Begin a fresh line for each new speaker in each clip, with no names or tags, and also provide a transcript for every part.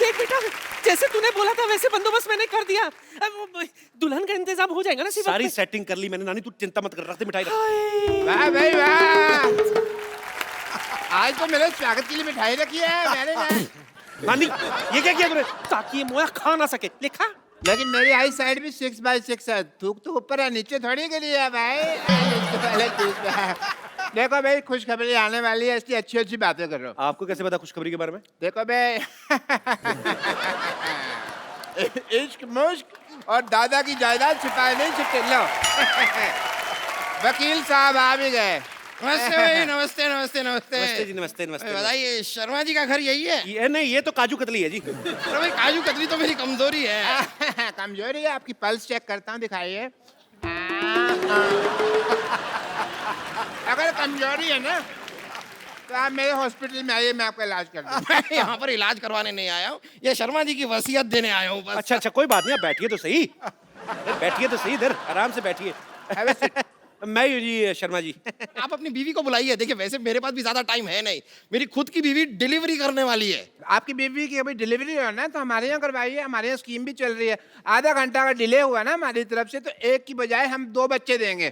देख बेटा, जैसे तूने बोला था वैसे बंदोबस्त मैंने कर दिया। अब दुल्हन का इंतजाम हो जाएगा ना?
सारी सेटिंग कर ली मैंने नानी, तू चिंता मत कर, रख दे मिठाई रख।
वाह भाई वाह, आज तो मेरे स्वागत के लिए मिठाई रखी है मैंने ना।
नानी ये क्या किया तूने?
ताकि ये मोया खा ना सके। लिखा
लेकिन मेरी आई साइड भी 6x6 है, थूक तो ऊपर है नीचे थोड़ी के लिए है भाई। पहले देखो भाई, खुशखबरी आने वाली है, इसलिए अच्छी अच्छी बातें कर रहा हूँ।
आपको कैसे पता खुशखबरी के बारे में?
देखो भाई, इश्क मुश्क और दादा की जायदाद छिपाए नहीं छिपे। लो वकील साहब आ भी गए।
नमस्ते भाई, नमस्ते नमस्ते नमस्ते।
नमस्ते जी, नमस्ते नमस्ते।
बताइए, शर्मा जी का घर यही है?
ये नहीं, ये तो काजू कतली है जी।
अरे भाई, काजू कतली तो मेरी कमजोरी है।
कमजोरी है आपकी? पल्स चेक करता हूँ, दिखाइए। अगर कमजोरी है ना तो आप मेरे हॉस्पिटल में आइए, मैं आपका इलाज कर दूँ।
मैं यहाँ पर इलाज करवाने नहीं आया हूँ, ये शर्मा जी की वसीयत देने आया हूँ बस।
अच्छा अच्छा, कोई बात नहीं, आप बैठिए तो सही। बैठिए तो सही, इधर आराम से बैठिए। मैं हूँ जी शर्मा जी।
आप अपनी बीवी को बुलाइए। देखिए, वैसे मेरे पास भी ज्यादा टाइम है नहीं, मेरी खुद की बीवी डिलीवरी करने वाली है।
आपकी बीवी की अभी डिलीवरी हो ना, तो हमारे यहाँ करवाइए, हमारे यहाँ स्कीम भी चल रही है। आधा घंटा अगर डिले हुआ ना हमारी तरफ से, तो एक की बजाय हम 2 बच्चे देंगे।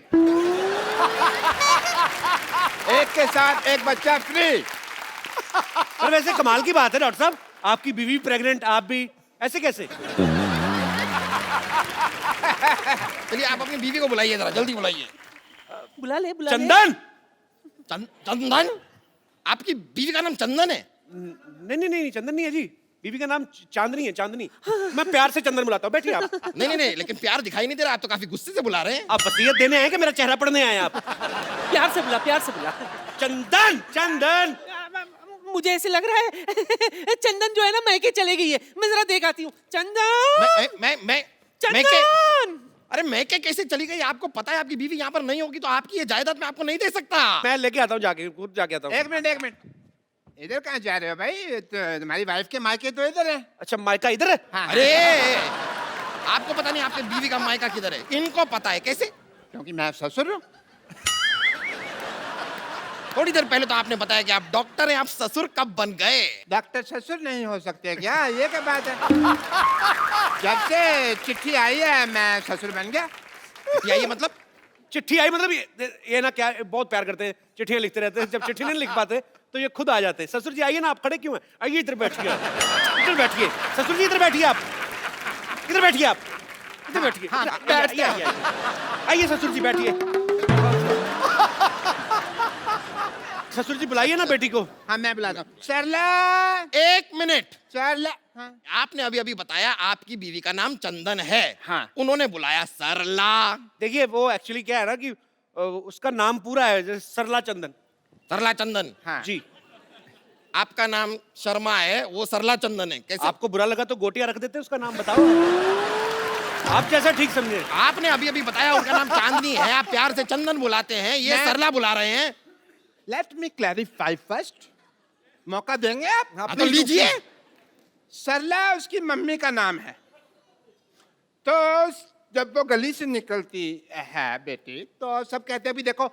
एक के साथ एक बच्चा फ्री।
पर वैसे कमाल की बात है डॉक्टर साहब, आपकी बीवी प्रेग्नेंट, आप भी, ऐसे कैसे?
चलिए, आप अपनी बीवी को बुलाइए, जरा जल्दी बुलाइए।
बुला ले
चंदन।
चंदन? आपकी बीवी का नाम चंदन है?
नहीं नहीं नहीं, चंदन नहीं है जी, बीवी का नाम चांदनी है, चांदनी। मैं प्यार से चंदन बुलाता हूँ, बैठिए आप।
नहीं नहीं नहीं, लेकिन प्यार दिखाई नहीं दे रहा, आप तो काफी गुस्से से बुला रहे हैं।
आप वसीयत देने आए कि मेरा चेहरा पढ़ने आए आप?
प्यार से बुला, प्यार से बुला।
चंदन चंदन।
मुझे ऐसे लग रहा है चंदन जो है ना मैके चले गई है। मैं जरा देख आती हूँ। चंदन,
मैं
चंदन।
अरे मैं कैसे चली गई? आपको पता है आपकी बीवी यहाँ पर नहीं होगी तो आपकी ये जायदाद मैं आपको नहीं दे सकता।
मैं लेके आता हूँ, जाके खुद जाके आता हूँ।
एक मिनट, इधर कहाँ जा रहे हो भाई? तो तुम्हारी वाइफ के मायके तो इधर है।
अच्छा, मायका इधर है?
हाँ।
अरे, आपको पता नहीं आपके बीवी का मायका किधर है? इनको पता है। कैसे?
क्योंकि मैं ससुर हूँ।
थोड़ी देर पहले तो आपने बताया कि आप डॉक्टर हैं, आप ससुर कब बन गए?
डॉक्टर ससुर नहीं हो सकते क्या? ये क्या बात है? जब से चिट्ठी आई है मैं ससुर बन गया।
या ये मतलब?
चिट्ठी आई मतलब ये ना, क्या बहुत प्यार करते हैं, चिट्ठियां लिखते रहते हैं, जब चिट्ठी नहीं लिख पाते तो ये खुद आ जाते हैं। ससुर जी आइए ना, आप खड़े क्यों हैं? आइए इधर बैठिए, इधर बैठिए। ससुर जी इधर बैठिए, आप इधर बैठिए, आप इधर बैठिए। आइए ससुर जी बैठिए। ससुर जी बुलाइए ना बेटी को।
हाँ मैं बुलाता हूँ। सरला,
1 मिनट।
सरला। हाँ।
आपने अभी अभी बताया आपकी बीवी का नाम चंदन है।
हाँ।
उन्होंने बुलाया सरला।
देखिए वो एक्चुअली क्या है ना कि उसका नाम पूरा है जैसे सरला चंदन।
सरला चंदन?
हाँ।
जी।
आपका नाम शर्मा है, वो सरला चंदन है। कैसे?
आपको बुरा लगा तो गोटियां रख देते, उसका नाम बताओ, आप जैसा ठीक समझे।
आपने अभी अभी बताया उनका नाम चांदनी है, आप प्यार से चंदन बुलाते हैं, ये सरला बुला रहे हैं।
Let me clarify first. मौका देंगे आप?
हाँ, तो लीजिए।
सरला उसकी मम्मी का नाम है, तो जब वो गली से निकलती है बेटी, तो सब कहते हैं भी देखो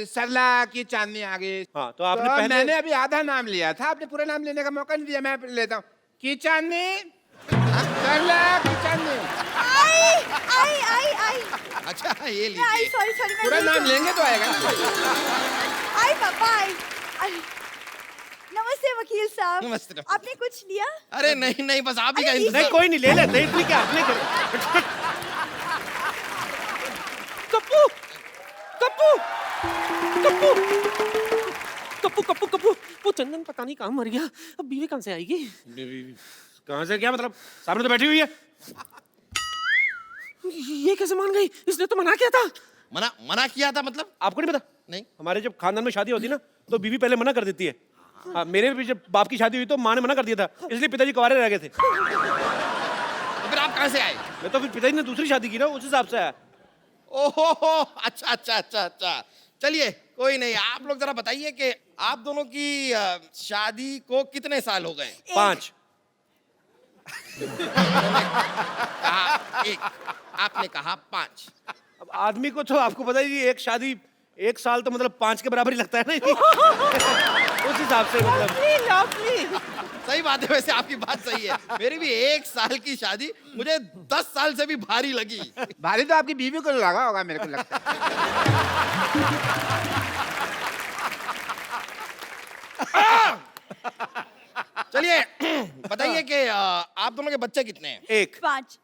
सरला की चांदनी आ गई।
हाँ, तो आपने पहले...
मैंने अभी आधा नाम लिया था, आपने पूरा नाम लेने का मौका नहीं दिया। मैं लेता हूँ की चांदनी, सरला की चांदनी।
आई
अच्छा, ये
आई
लीजिए।
सॉरी
पूरा नाम लेंगे तो आएगा।
आई पापा आई। नमस्ते वकील साहब।
नमस्ते।
आपने कुछ लिया?
अरे नहीं नहीं, बस आप ही का
अरे,
इंतजार।
नहीं कोई नहीं, ले लेते इतनी क्या आपने करे।
कप्पू कप्पू कप्पू कप्पू कप्पू कप्पू, वो चंदन पता नहीं कहाँ मर गया। अब बीवी कहाँ से आएगी?
कहाँ से क्या मतलब? सामने तो बैठी हुई है।
ये कैसे मान गई? इसने तो मना किया था।
मना किया था मतलब?
आपको नहीं पता?
नहीं।
हमारे जब खानदान में शादी होती है ना, तो बीवी पहले मना कर देती है। हाँ, मेरे भी जब बाप की शादी हुई तो माँ ने मना कर दिया था, इसलिए पिताजी कुंवारे रह गए थे।
तो फिर आप कहाँ से आए?
मैं तो फिर पिताजी ने दूसरी शादी की ना, उस हिसाब से आया।
ओहो, अच्छा अच्छा अच्छा अच्छा। चलिए कोई नहीं, आप लोग जरा बताइए कि आप दोनों की शादी को कितने साल हो गए?
5।
एक, आपने कहा 5।
अब आदमी को तो आपको पता ही, एक शादी 1 साल तो मतलब 5 के बराबर ही लगता है ना। उस हिसाब से मतलब।
लवली।
सही बात है, वैसे आपकी बात सही है। मेरी भी 1 साल की शादी मुझे 10 साल से भी भारी लगी।
भारी तो आपकी बीवी को लगा होगा, मेरे को लगता है।
चलिए बताइए कि आप दोनों के बच्चे कितने हैं?
एक।
5।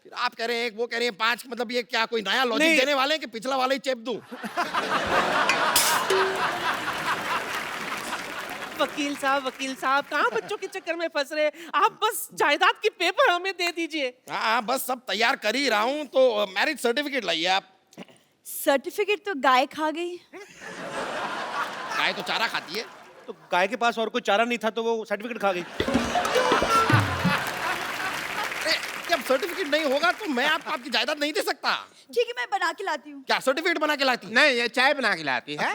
फिर आप कह रहे हैं 1, वो कह रहे हैं 5, मतलब ये क्या कोई नया लॉजिक
नहीं।
देने वाले हैं कि पिछला वाला ही चेप दूं?
वकील साहब कहाँ बच्चों के चक्कर में फंस रहे हैं? आप बस जायदाद की पेपर हमें दे दीजिए।
हाँ, बस सब तैयार कर ही रहा हूँ, तो मैरिज सर्टिफिकेट लाइए आप।
सर्टिफिकेट तो गाय खा गई।
गाय तो चारा खाती है।
तो गाय के पास और कोई चारा नहीं था तो वो सर्टिफिकेट खा गई।
जब सर्टिफिकेट नहीं होगा तो मैं आपको आपकी जायदाद नहीं दे सकता।
ठीक है, मैं बना के लाती हूँ।
क्या सर्टिफिकेट बना के लाती?
नहीं, ये चाय बना के लाती है।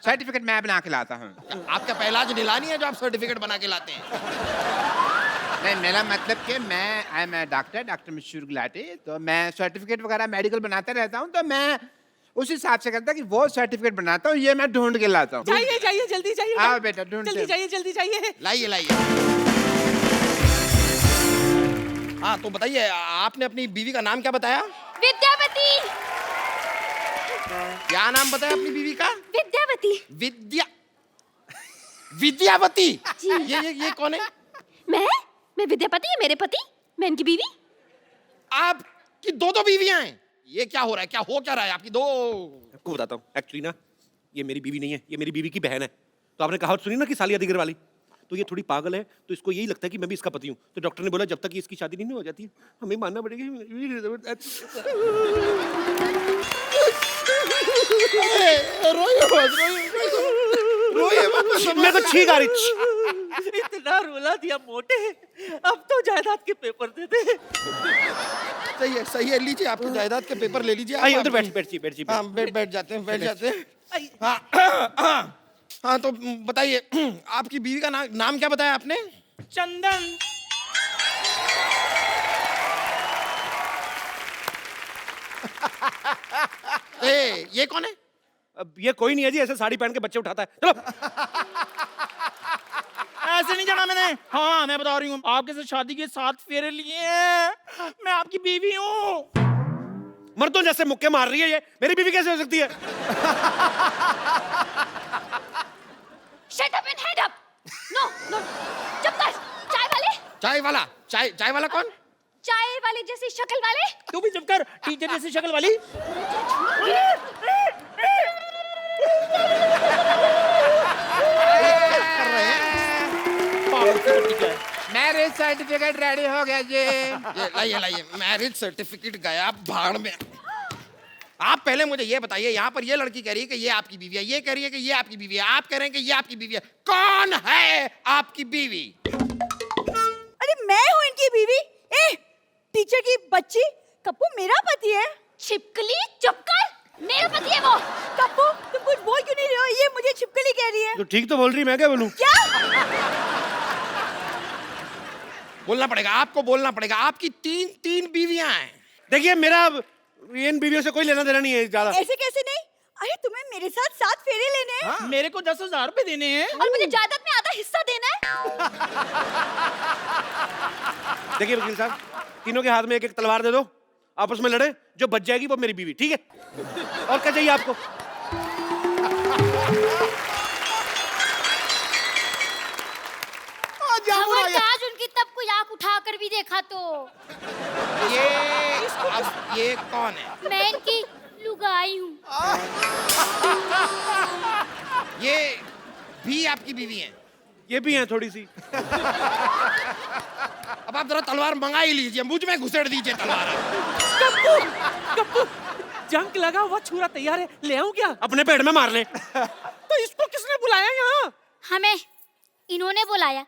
सर्टिफिकेट मैं बना के लाता हूँ।
आपका पहला आज नीलानी है जो आप सर्टिफिकेट बना के लाते हैं?
नहीं, मेरा मतलब कि आई एम डॉक्टर मशहूर गुलाटी, तो मैं सर्टिफिकेट वगैरह मेडिकल बनाता रहता हूँ, तो मैं उस हिसाब से करता कि वो सर्टिफिकेट बनाता हूँ, ये मैं ढूंढ के लाता हूँ।
जाइए जल्दी जाइए।
आओ बेटा, ढूंढते
जल्दी जाइए।
लाइए। हाँ, तो बताइए आपने अपनी बीवी का नाम क्या बताया?
विद्यावती।
क्या नाम बताया अपनी बीवी का?
विद्यावती।
विद्यावती।
जी।
ये कौन है?
मैं विद्यापति है मेरे पति, मैं इनकी बीवी।
आपकी 2 बीवियां हैं? ये क्या हो रहा है? क्या हो क्या रहा है आपकी 2?
आपको बताता हूँ, एक्चुअली ना ये मेरी बीवी नहीं है, ये मेरी बीवी की बहन है। तो आपने कहावत सुनी ना कि सालिया दिगर वाली, तो ये थोड़ी पागल है, तो इसको यही लगता है कि मैं भी इसका पति हूँ। तो डॉक्टर ने बोला जब तक इसकी शादी नहीं हो जाती हमें मानना पड़ेगा। मैं तो छींक आ रही।
इतना रुला दिया मोटे, अब तो जायदाद के पेपर दे दे।
सही है, लीजिए आपकी जायदाद के पेपर ले लीजिए।
आइए उधर बैठिए।
हाँ, बैठ जाते हैं। हाँ, तो बताइए आपकी बीवी का नाम क्या बताया आपने?
चंदन।
ये कौन है?
अब ये कोई नहीं है जी, ऐसे साड़ी पहन के बच्चे उठाता है। चलो।
ऐसे नहीं जाना मैंने। हाँ, मैं बता रही हूँ, आपके साथ शादी के 7 फेरे लिए हैं। मैं आपकी बीवी हूँ।
मर्दों जैसे मुक्के मार रही है ये, मेरी बीवी कैसे हो सकती है?
Shut up and head up. No. चुप कर।
चाय वाला कौन?
चाय वाले जैसी शक्ल वाले।
तू भी चुप कर, टीचर जैसी शक्ल वाली।
मैरिज सर्टिफिकेट रेडी हो गया जी।
लाइए मैरिज सर्टिफिकेट गया भाड़ में। आप पहले मुझे ये बताइए, यहाँ पर ये लड़की कह रही है कि ये आपकी बीवी है, ये कह रही है कि ये आपकी बीवी है, आप कह रहे हैं कि ये आपकी बीवी है। कौन है आपकी बीवी?
अरे मैं हूँ इनकी बीवी। टीचर की बच्ची, कप्पू मेरा पति है।
छिपकली चुप कर, मेरा पति है वो।
कप्पू तुम कुछ बोल क्यों नहीं रहे हो? ये मुझे छिपकली कह रही है।
तो ठीक तो बोल रही, मैं क्या बोलूं?
क्या?
बोलना पड़ेगा, आपको बोलना पड़ेगा। आपकी 3 बीवियां हैं।
देखिए मेरा इन बीवियों से कोई लेना देना नहीं है ज्यादा।
ऐसे कैसे नहीं? अरे तुम्हें मेरे साथ 7 फेरे लेने हैं।
मेरे को 10,000 रुपए देने हैं।
और मुझे जायदाद में आधा हिस्सा देना है।
देखिए वकील साहब, तीनों के हाथ में एक तलवार दे दो, आपस में लड़े, जो बच जाएगी वो मेरी बीवी, ठीक है? और क्या चाहिए आपको?
खबरदार उनकी तब कोई आंख उठाकर भी देखा तो।
ये कौन है?
मैं इनकी लुगाई हूँ।
ये भी आपकी बीवी हैं?
ये भी हैं थोड़ी सी।
अब आप जरा तलवार मंगा ही लीजिए, मुझ में घुसेड़ दीजिए तलवार।
कप्पू जंग लगा हुआ छुरा तैयार है, ले आऊं क्या?
अपने पेट में मार ले।
तो इसको किसने बुलाया यहाँ?
हमें इन्होंने बुलाया,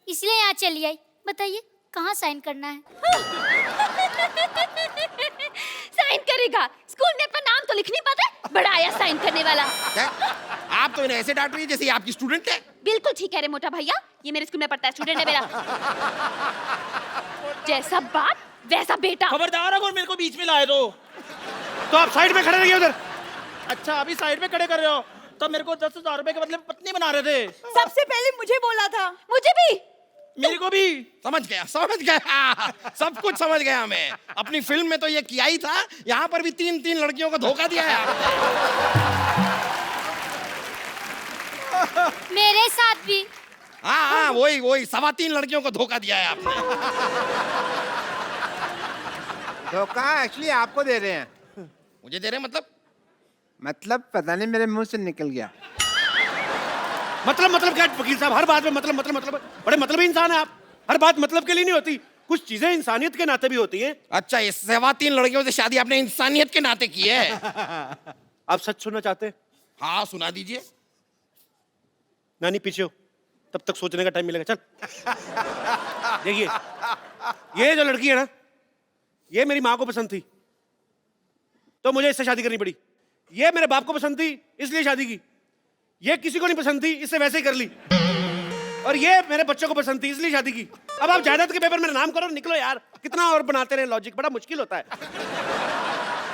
इसलिए यहाँ चली आई। बताइए कहाँ साइन करना है? साइन करेगा? स्कूल में अपना नाम तो लिख नहीं पाता, बड़ा आया साइन करने वाला।
क्या? आप तो इन्हें ऐसे डांट रही है जैसे ये आपकी स्टूडेंट है।
बिल्कुल ठीक है रे मोटा भैया, ये मेरे स्कूल में पढ़ता है, स्टूडेंट है मेरा। जैसा बाप वैसा बेटा।
खबरदार अगर मेरे को बीच में लाए तो
आप साइड में खड़े रहिए उधर।
अच्छा, अभी साइड में खड़े कर रहे हो तब मेरे को 10,000 रुपए के बदले में पत्नी बना रहे थे।
सबसे पहले मुझे बोला था।
मुझे भी।
मेरे को भी।
समझ गया सब कुछ समझ गया मैं। अपनी फिल्म में तो ये किया ही था, यहाँ पर भी 3-3 लड़कियों को धोखा दिया है आपने।
मेरे साथ भी।
हाँ, वही 3.25 लड़कियों को धोखा दिया है आपने।
धोखा एक्चुअली आपको दे रहे हैं।
मुझे दे रहे
मतलब पता नहीं मेरे मुंह से निकल गया।
मतलब क्या वकील साहब, हर बात में मतलब बड़े मतलबी इंसान है आप। हर बात मतलब के लिए नहीं होती, कुछ चीजें इंसानियत के नाते भी होती हैं।
अच्छा, ये 3.25 लड़कियों से शादी आपने इंसानियत के नाते की है?
आप सच सुनना चाहते हैं?
हाँ, सुना दीजिए।
नानी पीछे हो, तब तक सोचने का टाइम मिलेगा। चल देखिए, ये जो लड़की है ना, ये मेरी माँ को पसंद थी तो मुझे इससे शादी करनी पड़ी। ये मेरे बाप को पसंद थी इसलिए शादी की। ये किसी को नहीं पसंद थी, इससे वैसे ही कर ली। और ये मेरे बच्चों को पसंद थी इसलिए शादी की। अब आप जायदाद के पेपर में नाम करो, निकलो यार। कितना और बनाते रहे लॉजिक, बड़ा मुश्किल होता है।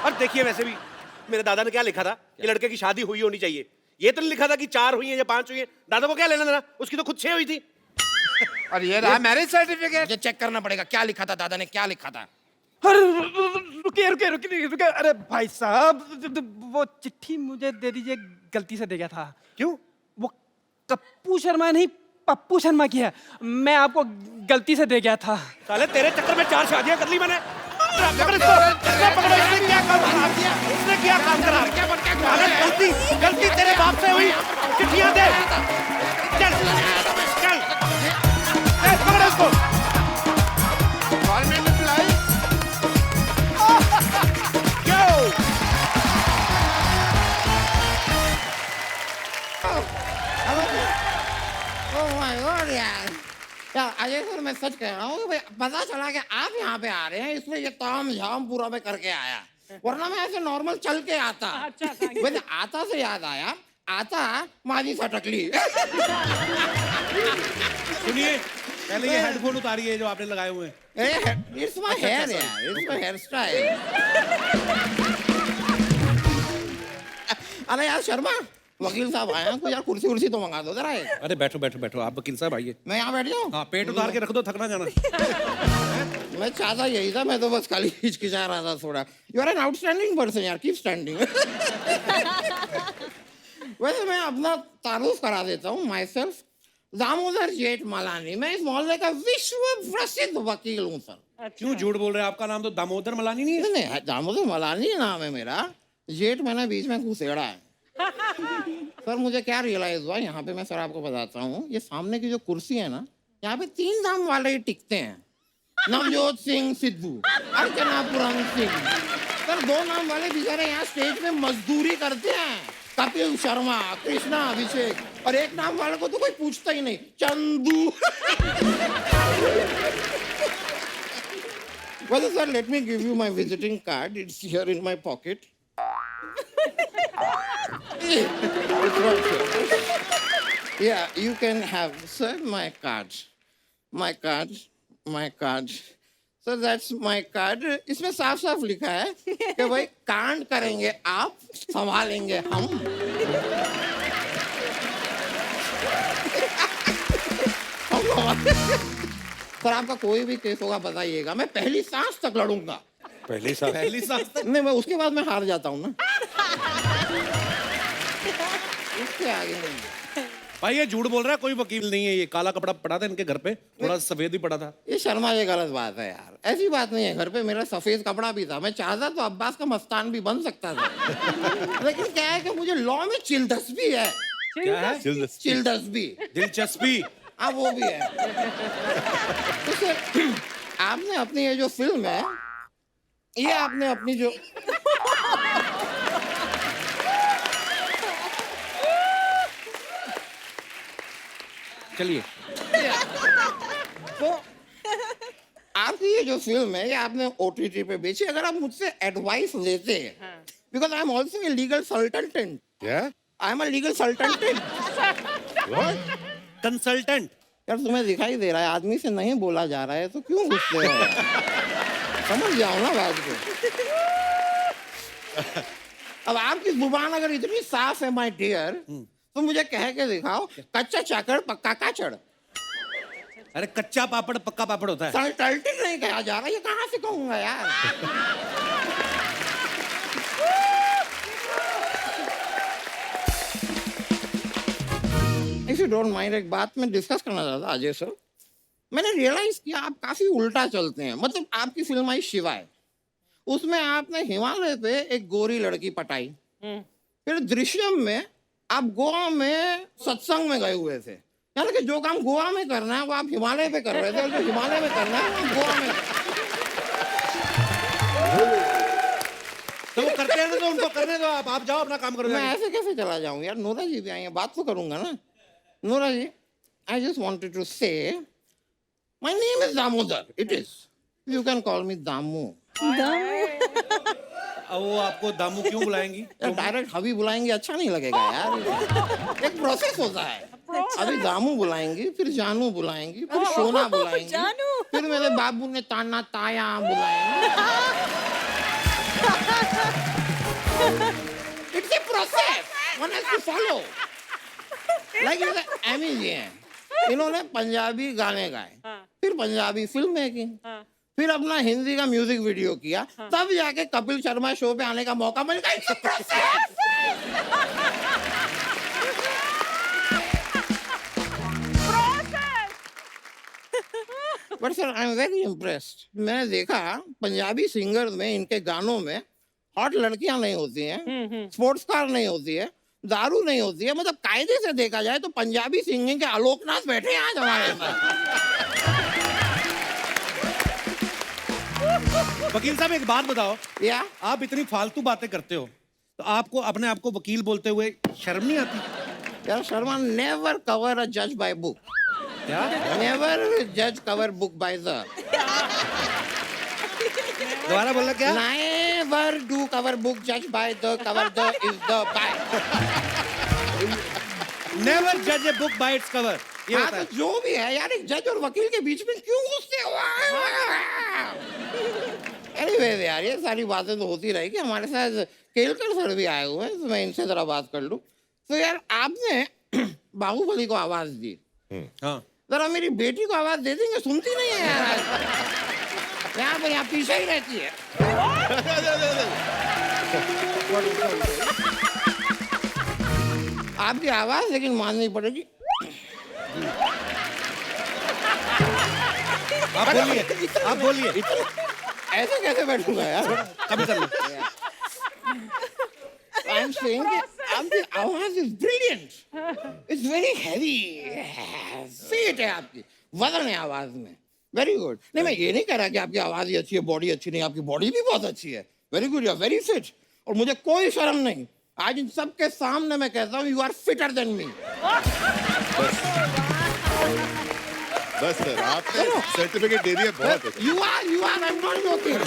और देखिए, वैसे भी मेरे दादा ने क्या लिखा था कि लड़के की शादी हुई होनी चाहिए। ये तो नहीं लिखा था कि 4 हुई है या 5 हुई है। दादा को क्या लेना देना, उसकी तो खुद 6 हुई थी।
और ये रहा मैरिज सर्टिफिकेट।
ये चेक करना पड़ेगा, क्या लिखा था दादा ने, क्या लिखा था।
अरे रुकिए, अरे भाई साहब, वो चिट्ठी मुझे दे दीजिए, गलती से दे गया था।
क्यों?
वो कप्पू शर्मा नहीं, पप्पू शर्मा की है। मैं आपको गलती से दे गया था।
साले तेरे चक्कर में 4 शादियां कर ली मैंने। पकड़ इसको, पकड़ो। इसने क्या काम करा? इसने क्या काम करा? गलती तेरे बाप से हुई। चिट्ठियां दे। चल पकड़ो इसको।
Government employ.
Oh my god यार, अजय सर, मैं सच कह रहा हूँ कि भाई पता चला कि आप यहाँ पे आ रहे हैं, इसलिए ये ताम झाम पूरा मैं करके आया, वरना मैं ऐसे नॉर्मल चल के आता। वैसे आता से याद आया, आता माजी सटकली।
सुनिए, पहले ये हेडफोन उतारिए जो आपने लगाए हुए हैं।
इट्स माय हेयर यार, इट्स माय हेयर स्टाइल। अरे यार शर्मा, वकील साहब आए हैं, तो यार कुर्सी तो मंगा दो जरा।
अरे बैठो आप वकील साहब आइए।
मैं यहाँ बैठ जाऊँ?
हाँ, पेट उतार के रख दो, थकना जाना।
मैं चाहता यही था, मैं तो बस खाली हिचकिचा रहा था थोड़ा। You are an outstanding person यार, कीप स्टैंडिंग। वैसे मैं अपना तारुफ करा देता हूँ, माई सेल्फ दामोदर जेठमलानी। मैं इस मोहल्ले का विश्व प्रसिद्ध वकील हूँ सर।
क्यों झूठ बोल रहे हैं? आपका नाम तो दामोदर मलानी नहीं है।
नहीं, दामोदर मलानी नाम है मेरा। जेठ मैंने बीच में घुसेड़ा है। सर मुझे क्या रियलाइज हुआ यहाँ पे, मैं सर आपको बताता हूँ, ये सामने की जो कुर्सी है ना, यहाँ पे 3 नाम वाले ही टिकते हैं। नवजोत सिंह सिद्धू, अर्चना पुरम सिंह। सर 2 नाम वाले बेचारे यहाँ स्टेज पे मजदूरी करते हैं, कपिल शर्मा, कृष्णा अभिषेक। और 1 नाम वाले को तो कोई पूछता ही नहीं, Chandu. Well sir, let me give you my visiting card. It's here in my pocket. Yeah, you can have, sir, my card. So that's my card. इसमें साफ लिखा है कि भाई कांड करेंगे आप, संभालेंगे हम। सर आपका कोई भी केस होगा बताइएगा, मैं पहली सांस तक लड़ूंगा।
पहली सांस तक?
नहीं, मैं उसके बाद मैं हार जाता हूँ ना। इसके आगे नहीं।
भाई ये झूठ बोल रहा है, कोई वकील नहीं है। ये काला कपड़ा पड़ा था इनके घर पे, थोड़ा सफेद भी पड़ा था।
ये शर्मा, ये गलत बात है यार, ऐसी बात नहीं है। घर पे मेरा सफेद कपड़ा भी था, मैं चाहता तो अब्बास का मस्तान भी बन सकता था। लेकिन क्या है कि मुझे लॉ में चिलदस्पी है।
क्या है?
चिलदस्पी,
दिलचस्पी।
हाँ वो भी है। तो सर आपने अपनी ये जो फिल्म है, ये आपने अपनी जो
चलिए,
तो आपकी ये जो फिल्म है, ये आपने OTT पे बेची। अगर आप मुझसे एडवाइस लेते, because I am also a legal consultant.
क्या?
I am a legal consultant.
Consultant?
यार तुम्हें दिखाई दे रहा है आदमी से नहीं बोला जा रहा है तो क्यों गुस्से हो यार? समझ जाओ ना बात को। अब आपकी जुबान अगर इतनी साफ है माय डियर, तो मुझे कह के दिखाओ, कच्चा चाकड़ पक्का काचड़।
अरे कच्चा पापड़ पक्का पापड़ होता है।
सल्टल्टिंग नहीं कहा जा रहा, ये कहाँ से कहूंगा यार। इफ यू डोंट माइंड, एक बात मैं डिस्कस करना चाहता अजय सर। मैंने रियलाइज किया आप काफी उल्टा चलते हैं। मतलब आपकी फिल्म आई शिवाय, उसमें आपने हिमालय पे एक गोरी लड़की पटाई। फिर दृश्यम में आप गोवा में सत्संग में गए हुए थे, यानी कि जो काम गोवा में करना है वो आप हिमालय पे कर रहे थे, और जो हिमालय में करना है वो आप गोवा में।
तो वो करते हैं तो उनको करने दो, आप जाओ अपना काम करो।
मैं ऐसे कैसे चला जाऊं यार, नोरा जी भी आई हैं, बात तो करूंगा ना। Nora ji, I just wanted to say my name is Damodar, it is, you can call me Damu.
अब वो आपको दामू क्यों बुलाएंगी?
डायरेक्ट हबी बुलाएंगे अच्छा नहीं लगेगा यार, एक प्रोसेस होता है। अभी दामू बुलाएंगी, फिर जानू बुलाएंगी, फिर सोना बुलाएंगी,
जानू।
फिर मेरे बाबू ने ताना ताया बुलाएंगे। It's a process, one has to follow. Like Amy ji हैं, इन्होंने पंजाबी गाने गाए, फिर पंजाबी फिल्म मेकिंग, फिर अपना हिंदी का म्यूजिक वीडियो किया, तब जाके कपिल शर्मा शो पे आने का मौका मिल गया। It's a process. But sir, I'm very impressed. मैंने देखा पंजाबी सिंगर्स में, इनके गानों में हॉट लड़कियां नहीं होती हैं, स्पोर्ट्स कार नहीं होती है, दारू नहीं होती है। मतलब कायदे से देखा जाए तो पंजाबी सिंगिंग के आलोकनाथ बैठे हैं आज हमारे पास।
वकील साहब एक बात बताओ,
या
आप इतनी फालतू बातें करते हो तो आपको अपने आप को वकील बोलते हुए शर्म नहीं आती?
यार शर्मा, नेवर कवर अ जज बाय बुक।
क्या?
नेवर जज कवर बुक बाय द।
दोबारा बोलना क्या?
नेवर डू कवर बुक जज by the, cover the is the by.
Never जज a book by its cover, ये
हाँ,
होता है।
तो जो भी है यार, एक जज और वकील के बीच में क्यों घुसते हो? एनीवे यार, ये सारी बातें तो होती रहेगी। हमारे साथ केलकर सर भी आए हुए हैं, तो मैं इनसे जरा बात कर लूं। तो यार आपने बाहुबली को आवाज दी,
हाँ,
जरा मेरी बेटी को आवाज दे देंगे, सुनती नहीं है यार, यहाँ पर यहाँ पीछे ही रहती है। आपकी आवाज लेकिन माननी पड़ेगी।
आप बोलिए, आप बोलिए।
ऐसे कैसे बैठूंगा यार?
कभी कर लो।
I'm saying that आपकी आवाज is brilliant. It's very heavy. Fit है आपकी, वजन है आवाज में। Very good. नहीं, मैं ये नहीं कह रहा कि आपकी आवाज ही अच्छी है, बॉडी अच्छी नहीं, आपकी बॉडी भी बहुत अच्छी है। Very good, you are very fit. और मुझे कोई शर्म नहीं, आज इन सबके सामने मैं कहता हूँ, you are fitter than me.
बस सर, आपने सर्टिफिकेट दे दिया, बहुत अच्छा।
You are, I'm not joking.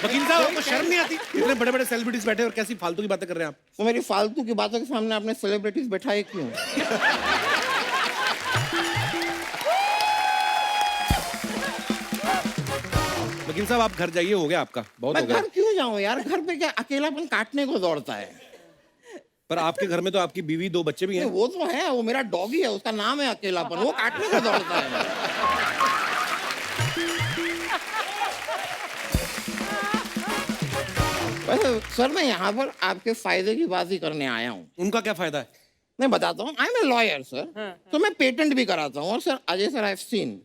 वकील साहब, आपको शर्म नहीं आती? इतने बड़े बड़े सेलिब्रिटीज बैठे और कैसी फालतू की बातें कर रहे हैं आप?
तो मेरी फालतू की बातों के सामने आपने सेलिब्रिटीज बैठाए क्यों?
वकील साहब, आप घर जाइए, हो गया आपका, बहुत हो
मैं
गया।
घर क्यों जाऊं यार? घर पे क्या अकेलापन काटने को दौड़ता है।
पर आपके घर में तो आपकी बीवी, 2 बच्चे भी हैं।
वो तो है, वो मेरा डॉगी है, उसका नाम है अकेलापन, वो काटने को दौड़ता है। वैसे सर, मैं यहाँ पर आपके फायदे की बात ही करने आया हूँ।
उनका क्या फायदा है?
मैं बताता हूँ, I am a lawyer sir, तो मैं पेटेंट भी कराता हूँ। और sir Ajay sir, I have seen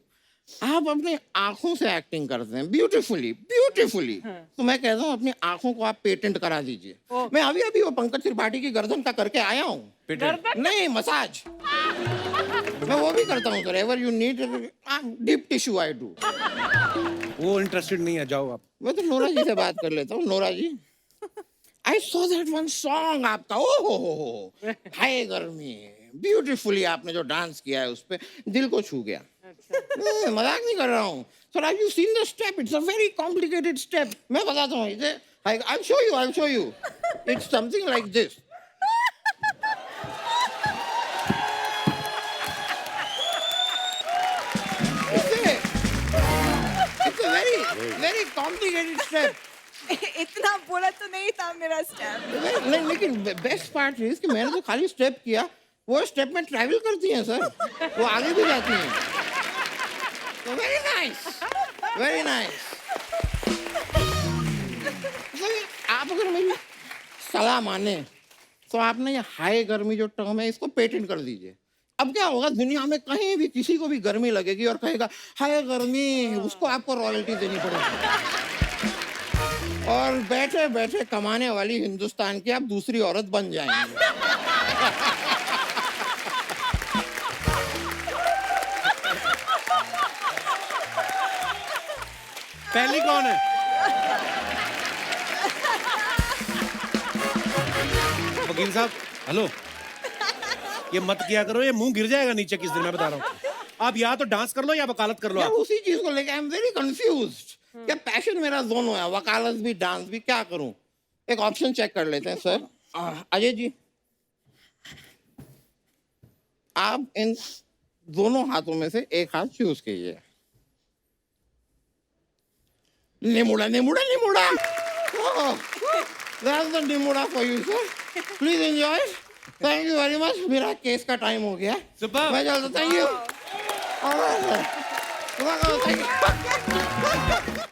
आप अपनी आंखों से एक्टिंग करते हैं ब्यूटीफुली ब्यूटीफुली। तो मैं कहता हूँ अपनी आंखों को आप पेटेंट करा दीजिए। मैं अभी अभी वो पंकज त्रिपाठी की गर्दन का करके आया हूँ।
पेटेंट?
नहीं, मसाज मैं वो भी करता हूँ sir. Ever you need deep tissue I do.
वो इंटरेस्टेड नहीं है, जाओ आप।
मैं तो नोरा जी से बात कर लेता हूँ। Nora ji, I saw that one song आपका, ओ हो, हाय गर्मी, ब्यूटीफुली आपने जो डांस किया है उस पे दिल को छू गया। मजाक नहीं कर रहा हूँ sir. Have you seen the step? It's a very complicated step. मैं बताता हूँ इसे, I'll show you. It's something like this. It's a very complicated step.
इतना बोला तो नहीं था मेरा स्टेप।
नहीं लेकिन बेस्ट पार्ट इज कि मैंने तो खाली स्टेप किया, वो स्टेप में ट्रैवल करती हैं सर, वो आगे भी जाती हैं। तो वेरी नाइस, वेरी नाइस। आप अगर मेरी सलाह माने तो आपने ये हाई गर्मी जो टर्म है इसको पेटेंट कर दीजिए। अब क्या होगा, दुनिया में कहीं भी किसी को भी गर्मी लगेगी और कहेगा हाय गर्मी, उसको आपको रॉयल्टी देनी पड़ेगी। और बैठे बैठे कमाने वाली हिंदुस्तान की आप दूसरी औरत बन जाएंगे।
पहली कौन है? वकील साहब हेलो, ये मत किया करो, ये मुंह गिर जाएगा नीचे किस दिन, मैं बता रहा हूँ। आप या तो डांस कर लो या वकालत कर लो।
यार
आप
उसी चीज को लेके आई एम वेरी कंफ्यूज्ड। क्या पैशन मेरा दोनों है, वकालत भी डांस भी, क्या करूं? एक ऑप्शन चेक कर लेते हैं सर। अजय जी, आप इन दोनों हाथों में से एक हाथ चूज कीजिए। निमुड़ा निमुड़ा निमुड़ा। That's the निमुड़ा for you sir. Please enjoy. Thank you very much. मेरा केस का टाइम हो गया।
Superb.
मैं चलता, thank you. All right, sir. Thank you.